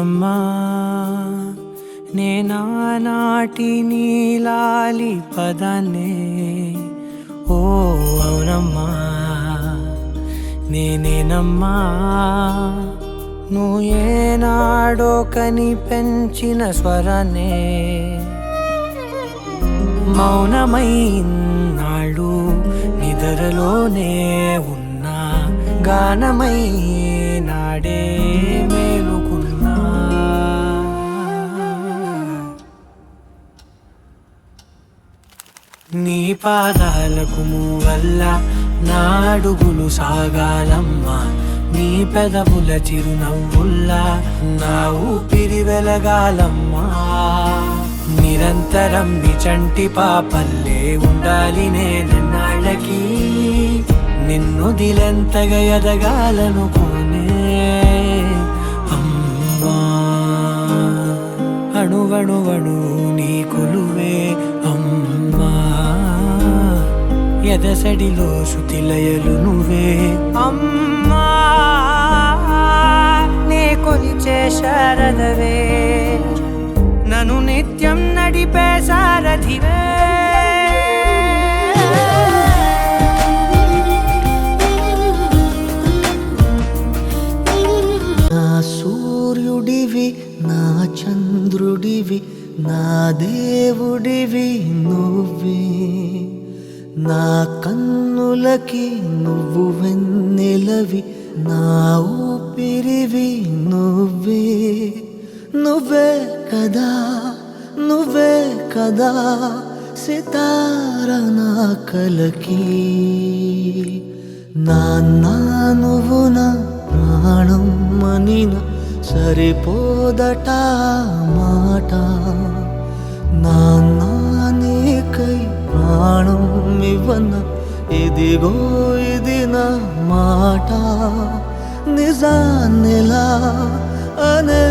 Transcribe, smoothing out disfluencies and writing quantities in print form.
అవునమ్మా నేనానాటి నీలాలి పదాన్నే ఓ అవునమ్మా నేనేనమ్మా నువ్వు ఏనాడో కని పెంచిన స్వరాన్నే మౌనమై నాడు నిద్రలోనే ఉన్నా గానమై నాడే మేలుకున్నా నీ పాదాలకు మూవల్ల నా అడుగులు సాగాలమ్మా నీ పెదవుల చిరునవ్వుల్లా నా ఊపిరి వెలగాలమ్మా నిరంతరం నీ చంటి పాపల్లే ఉండాలి నేనన్నాళ్ళకి నిన్ను దిలెంతగా ఎదగాలనుకోనే అమ్మా అణువణువణు నీ కొలువే అమ్మా ఎదసడిలో శృతిలయలు నువ్వే అమ్మా నే కొలిచే శారదవే నన్ను నిత్యం నడిపే సారథివే నా సూర్యుడివి నా చంద్రుడివి నా దేవుడివి నువ్వే నా కన్నులకి నువ్వు వెన్నెలవి నా ఊపిరివి నువ్వే నువ్వే కదా సితార నా కలకి నాన్న నువ్వు నా ప్రాణం మనిన సరిపోదట మాట నాన్న నీకై ప్రాణం ఇవ్వన ఇదిగో ఇది నా మాట నిజాన్నిలా అనే